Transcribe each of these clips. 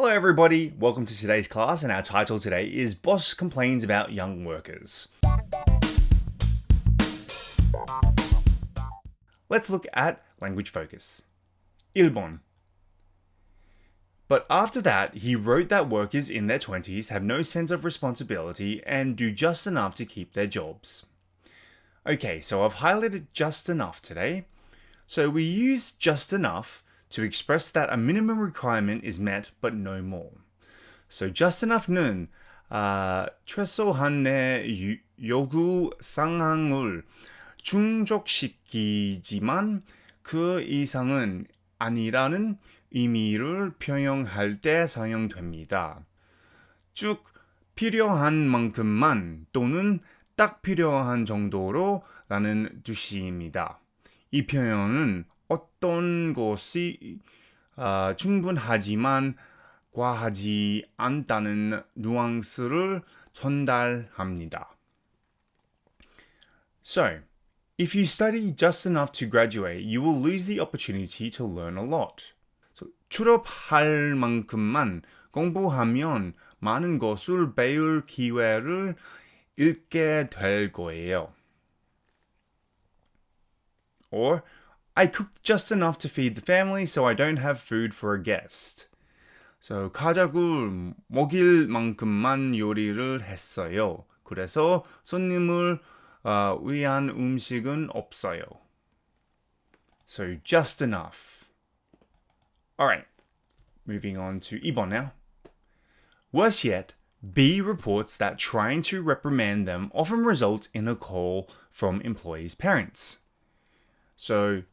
Hello everybody, welcome to today's class, and our title today is Boss Complains About Young Workers. Let's look at language focus. 1번. But after that, he wrote that workers in their 20s have no sense of responsibility and do just enough to keep their jobs. Okay, so I've highlighted just enough today. So we use just enough to express that a minimum requirement is met but no more. So just enough는 최소한의 요구 상황을 충족시키지만 그 이상은 아니라는 의미를 표현할 때 사용됩니다. 쭉 필요한 만큼만 또는 딱 필요한 정도로 라는 뜻입니다. 이 표현은 어떤 것이 충분하지만 과하지 않다는 뉘앙스를 전달합니다. So, if you study just enough to graduate, you will lose the opportunity to learn a lot. So, 졸업할 만큼만 공부하면 많은 것을 배울 기회를 잃게 될 거예요. Or, I cooked just enough to feed the family so I don't have food for a guest. So, 가족을 먹일 만큼만 요리를 했어요. 그래서 손님을 위한 음식은 없어요. So, just enough. Alright, moving on to 2번 now. Worse yet, B reports that trying to reprimand them often results in a call from employees' parents. So,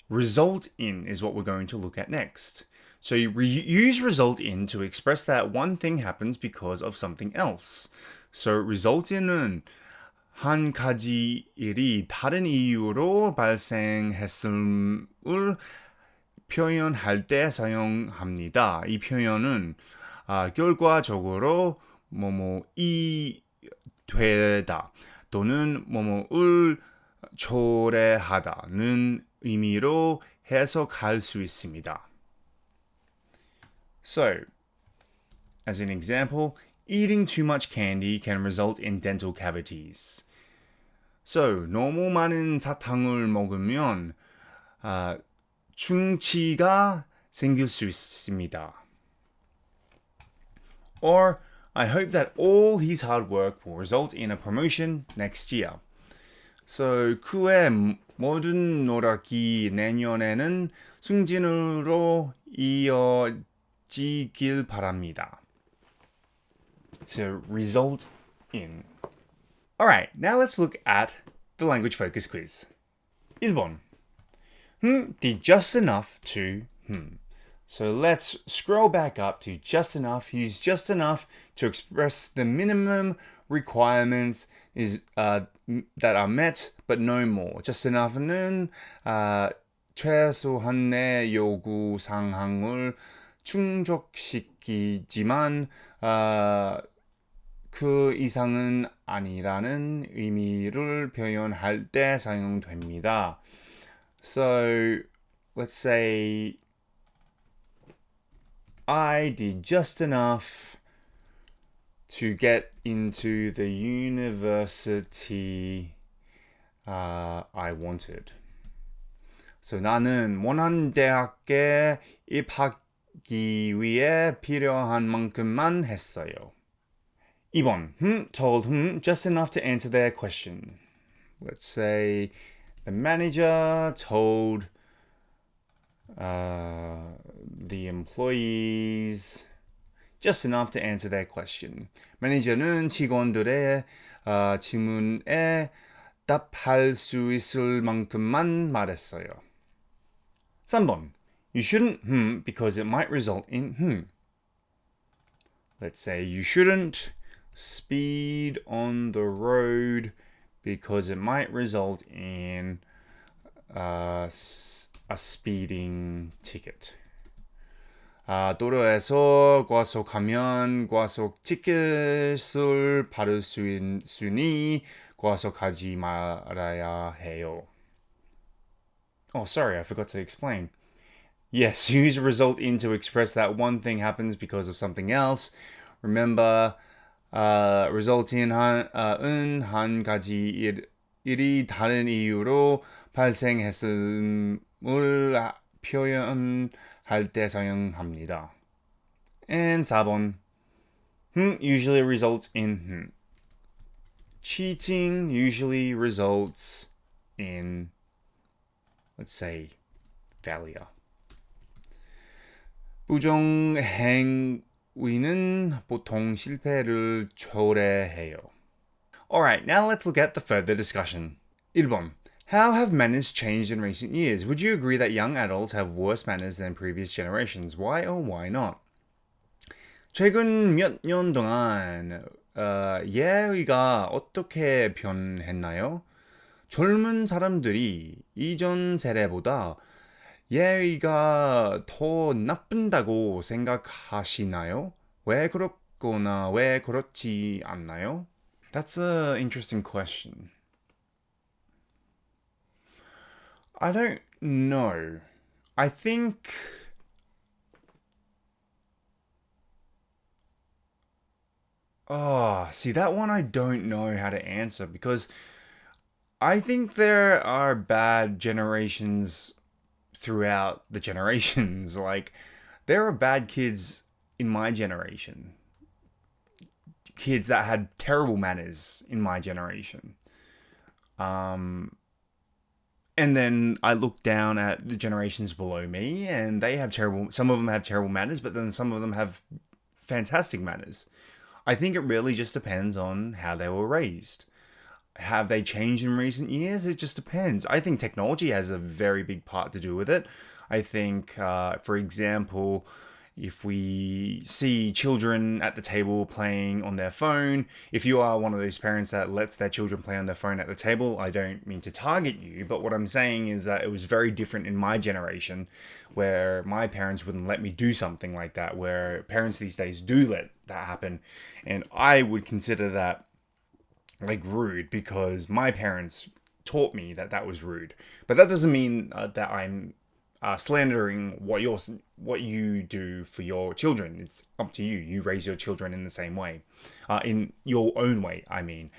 result in is what we're going to look at next. So you use result in to express that one thing happens because of something else. So result in은 한 가지 일이 다른 이유로 발생했음을 표현할 때 사용합니다. 이 표현은 결과적으로 뭐뭐이 되다 또는 뭐뭐을 초래하다는 의미로 해석할 수 있습니다. So, as an example, eating too much candy can result in dental cavities. So, 너무 많은 사탕을 먹으면 충치가 생길 수 있습니다. Or, I hope that all his hard work will result in a promotion next year. So, 그의 모든 노력이 내년에는 승진으로 이어지길 바랍니다. So, result in. Alright, now let's look at the language focus quiz. 1번. Did just enough to So let's scroll back up to just enough. Use just enough to express the minimum requirements that are met, but no more. Just enough는 최소한의 요구 상황을 충족시키지만 그 이상은 아니라는 의미를 표현할 때 사용됩니다. So, let's say I did just enough to get into the university I wanted. So 나는 원하는 대학에 입학하기 위해 필요한 만큼만 했어요. 2번, told just enough to answer their question. Let's say the manager told the employees just enough to answer their question. 매니저는 직원들의 질문에 답할 수 있을 만큼만 말했어요. 3번. You shouldn't because it might result in Let's say you shouldn't speed on the road because it might result in a speeding ticket. 도로에서 과속하면 과속 티켓을 받을 수 있으니 과속하지 말아야 해요. Oh, sorry, I forgot to explain. Yes, use result in to express that one thing happens because of something else. Remember, result in 한 가지 일이 다른 이유로 발생했음을 표현할 때 사용합니다. And 4번, usually results in cheating usually results in, let's say, failure. 부정행위는 보통 실패를 초래해요. Alright, now let's look at the further discussion. 1번. How have manners changed in recent years? Would you agree that young adults have worse manners than previous generations? Why or why not? 최근 몇 년 동안 예의가 어떻게 변했나요? 젊은 사람들이 이전 세대보다 예의가 더 나쁜다고 생각하시나요? 왜 그렇거나 왜 그렇지 않나요? That's an interesting question. I don't know. I think see, that one I don't know how to answer because I think there are bad generations throughout the generations. Like, there are bad kids in my generation. Kids that had terrible manners in my generation. And then I look down at the generations below me and they have some of them have terrible manners, but then some of them have fantastic manners. I think it really just depends on how they were raised. Have they changed in recent years? It just depends. I think technology has a very big part to do with it. I think, for example, if we see children at the table playing on their phone, if you are one of those parents that lets their children play on their phone at the table, I don't mean to target you, but what I'm saying is that it was very different in my generation where my parents wouldn't let me do something like that, where parents these days do let that happen. And I would consider that like rude because my parents taught me that that was rude. But that doesn't mean that I'm slandering what you do for your children. It's up to you. You raise your children in the same way, in your own way. I mean,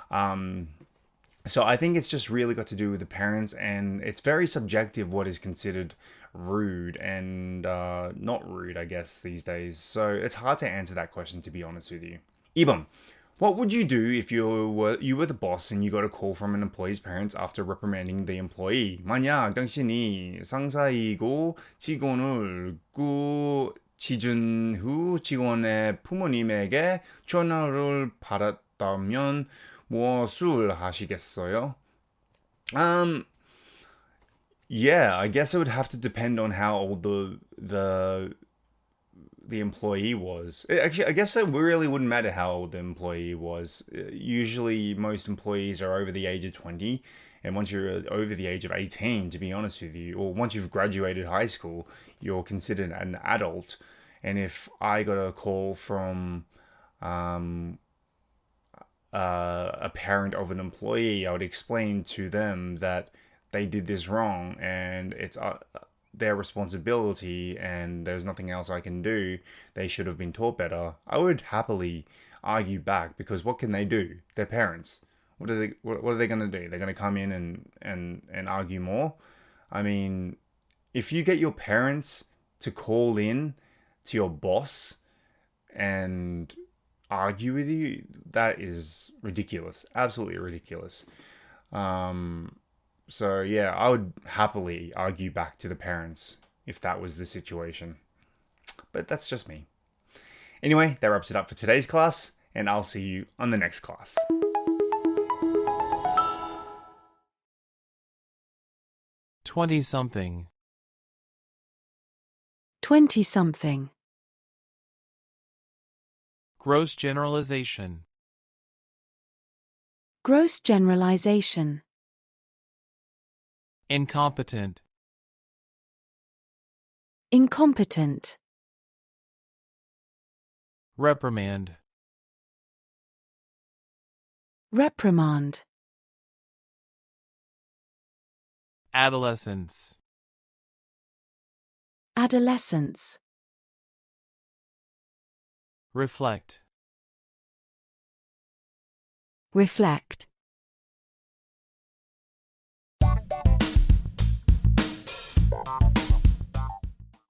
so I think it's just really got to do with the parents, and it's very subjective what is considered rude and not rude, I guess, these days. So it's hard to answer that question, to be honest with you. 2번. What would you do if you were the boss and you got a call from an employee's parents after reprimanding the employee? 만약 당신이 상사이고 직원을 꾸짖은 후 직원의 부모님에게 전화를 받았다면 무엇을 하시겠어요? Yeah, I guess it would have to depend on how old the employee was. Actually, I guess it really wouldn't matter how old the employee was. Usually, most employees are over the age of 20. And once you're over the age of 18, to be honest with you, or once you've graduated high school, you're considered an adult. And if I got a call from a parent of an employee, I would explain to them that they did this wrong and it's their responsibility and there's nothing else I can do. They should have been taught better. I would happily argue back because what can they do? They're parents. What are they going to do? They're going to come in and argue more? I mean, if you get your parents to call in to your boss and argue with you, that is ridiculous. Absolutely ridiculous. So yeah, I would happily argue back to the parents if that was the situation. But that's just me. Anyway, that wraps it up for today's class, and I'll see you on the next class. Twenty-something. 20-something. Gross generalization. Gross generalization. Incompetent. Incompetent. Reprimand. Reprimand. Adolescence. adolescence, reflect, reflect,